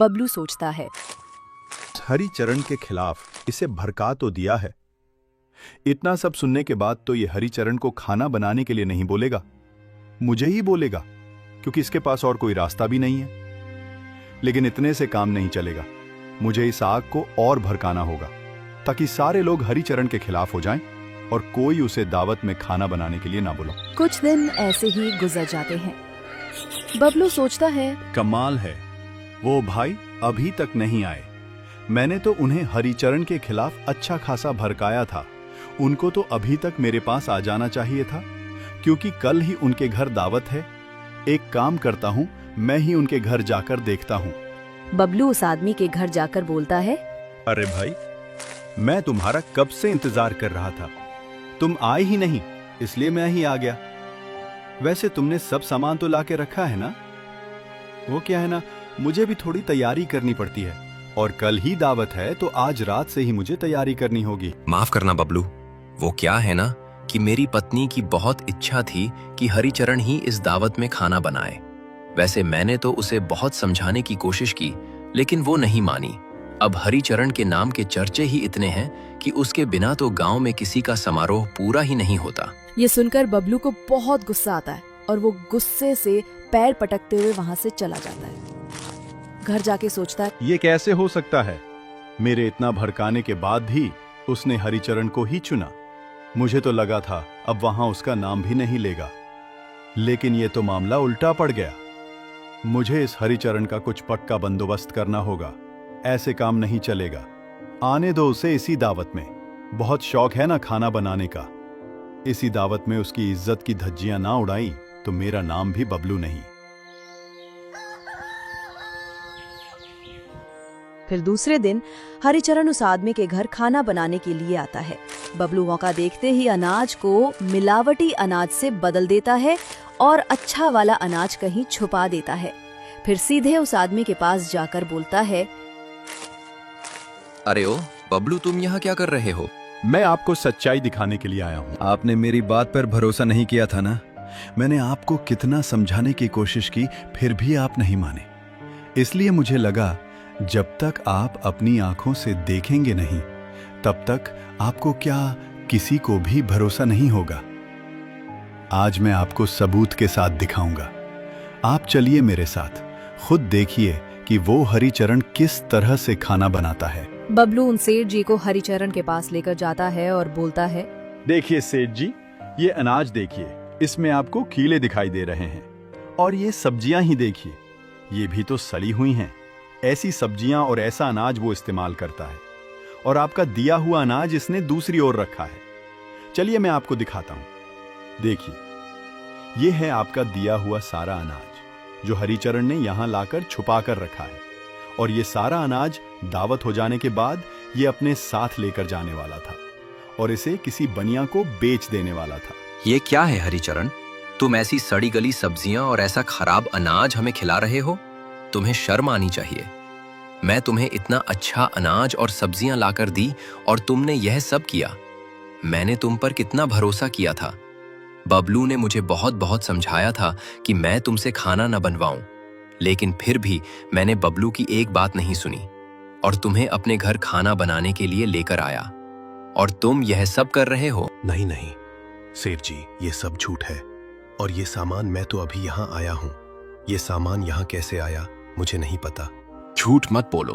बबलू सोचता है। हरिचरण के खिलाफ इसे भड़का तो दिया है। इतना सब सुनने के बाद तो ये हरिचरण को खाना बनाने के लिए नहीं बोलेगा, मुझे ही बोलेगा, क्योंकि इसके पास और कोई रास्ता भी नहीं है। लेकिन इतने से काम नहीं चलेगा, मुझे इस आग को और भड़काना होगा ताकि सारे लोग हरिचरण के खिलाफ हो जाएं और कोई उसे दावत में खाना बनाने के लिए ना बोलो। कुछ दिन ऐसे ही गुजर जाते हैं। बबलू सोचता है, कमाल है, वो भाई अभी तक नहीं आए। मैंने तो उन्हें हरिचरण के खिलाफ अच्छा खासा भड़काया था। उनको तो अभी तक मेरे पास आ जाना चाहिए था, क्योंकि कल ही उनके घर दावत है। एक काम करता हूँ, मैं ही उनके घर जाकर देखता हूँ। बबलू उस आदमी के घर जाकर बोलता है, अरे भाई, मैं तुम्हारा कब से इंतजार कर रहा था, तुम आए ही नहीं, इसलिए मैं ही आ गया। वैसे तुमने सब सामान तो लाके रखा है ना? वो क्या है ना, मुझे भी थोड़ी तैयारी करनी पड़ती है, और कल ही दावत है तो आज रात से ही मुझे तैयारी करनी होगी। माफ करना बबलू, वो क्या है ना कि मेरी पत्नी की बहुत इच्छा थी कि हरिचरण ही इस दावत में खाना बनाए। वैसे मैंने तो उसे बहुत समझाने की कोशिश की, लेकिन वो नहीं मानी। अब हरिचरण के नाम के चर्चे ही इतने हैं कि उसके बिना तो गांव में किसी का समारोह पूरा ही नहीं होता। ये सुनकर बबलू को बहुत गुस्सा आता है और वो गुस्से से पैर पटकते हुए वहां से चला जाता है। घर जाके सोचता है, ये कैसे हो सकता है? मेरे इतना भड़काने के बाद भी उसने हरिचरण को ही चुना। मुझे तो लगा था अब वहां उसका नाम भी नहीं लेगा, लेकिन ये तो मामला उल्टा पड़ गया। मुझे इस हरिचरण का कुछ पक्का बंदोबस्त करना होगा, ऐसे काम नहीं चलेगा। आने दो उसे इसी दावत में, बहुत शौक है ना खाना बनाने का। इसी दावत में उसकी इज्जत की धज्जियां ना उड़ाई तो मेरा नाम भी बबलू नहीं। फिर दूसरे दिन हरिचरण उस आदमी के घर खाना बनाने के लिए आता है। बबलू मौका देखते ही अनाज को मिलावटी अनाज से बदल देता है और अच्छा वाला अनाज कहीं छुपा देता है। फिर सीधे उस आदमी के पास जाकर बोलता है, अरे ओ बबलू, तुम यहाँ क्या कर रहे हो? मैं आपको सच्चाई दिखाने के लिए आया हूँ। आपने मेरी बात पर भरोसा नहीं किया था ना? मैंने आपको कितना समझाने की कोशिश की, फिर भी आप नहीं माने। इसलिए मुझे लगा जब तक आप अपनी आंखों से देखेंगे नहीं, तब तक आपको क्या किसी को भी भरोसा नहीं होगा। आज मैं आपको सबूत के साथ दिखाऊंगा। आप चलिए मेरे साथ, खुद देखिए कि वो हरिचरण किस तरह से खाना बनाता है। बबलू उन सेठ जी को हरिचरण के पास लेकर जाता है और बोलता है, देखिए सेठ जी, ये अनाज देखिए, इसमें आपको कीले दिखाई दे रहे हैं। और ये सब्जियां ही देखिए, ये भी तो सड़ी हुई हैं। ऐसी सब्जियां और ऐसा अनाज वो इस्तेमाल करता है, और आपका दिया हुआ अनाज इसने दूसरी ओर रखा है। चलिए मैं आपको दिखाता हूं। देखिए, ये है आपका दिया हुआ सारा अनाज जो हरिचरण ने यहां लाकर छुपा कर रखा है। और ये सारा अनाज दावत हो जाने के बाद ये अपने साथ लेकर जाने वाला था और इसे किसी बनिया को बेच देने वाला था। ये क्या है हरिचरण, तुम ऐसी सड़ी गली सब्जियां और ऐसा खराब अनाज हमें खिला रहे हो? तुम्हें शर्म आनी चाहिए। मैं तुम्हें इतना अच्छा अनाज और सब्जियां लाकर दी और तुमने यह सब किया। मैंने तुम पर कितना भरोसा किया था। बबलू ने मुझे बहुत बहुत समझाया था कि मैं तुमसे खाना न बनवाऊं, लेकिन फिर भी मैंने बबलू की एक बात नहीं सुनी और तुम्हें अपने घर खाना बनाने के लिए लेकर आया, और तुम यह सब कर रहे हो। नहीं नहीं सेठ जी, ये सब झूठ है। और ये सामान, मैं तो अभी यहाँ आया हूँ। ये सामान यहाँ कैसे आया मुझे नहीं पता। झूठ मत बोलो,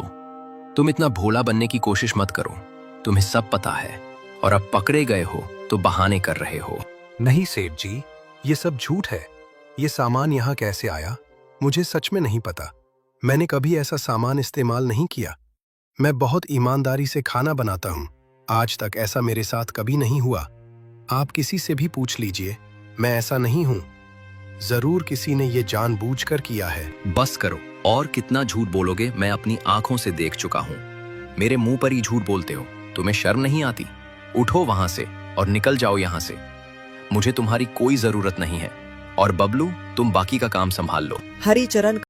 तुम इतना भोला बनने की कोशिश मत करो। तुम्हें सब पता है और अब पकड़े गए हो तो बहाने कर रहे हो। नहीं सेठ जी, ये सब झूठ है। ये सामान यहाँ कैसे आया मुझे सच में नहीं पता। मैंने कभी ऐसा सामान इस्तेमाल नहीं किया। मैं बहुत ईमानदारी से खाना बनाता हूँ। आज तक ऐसा मेरे साथ कभी नहीं हुआ। आप किसी से भी पूछ लीजिए, मैं ऐसा नहीं हूँ। जरूर किसी ने ये जानबूझकर किया है। बस करो, और कितना झूठ बोलोगे? मैं अपनी आंखों से देख चुका हूँ। मेरे मुंह पर ही झूठ बोलते हो। तुम्हें शर्म नहीं आती? उठो वहां से और निकल जाओ यहाँ से। मुझे तुम्हारी कोई जरूरत नहीं है। और बबलू, तुम बाकी का काम संभाल लो। हरिचरण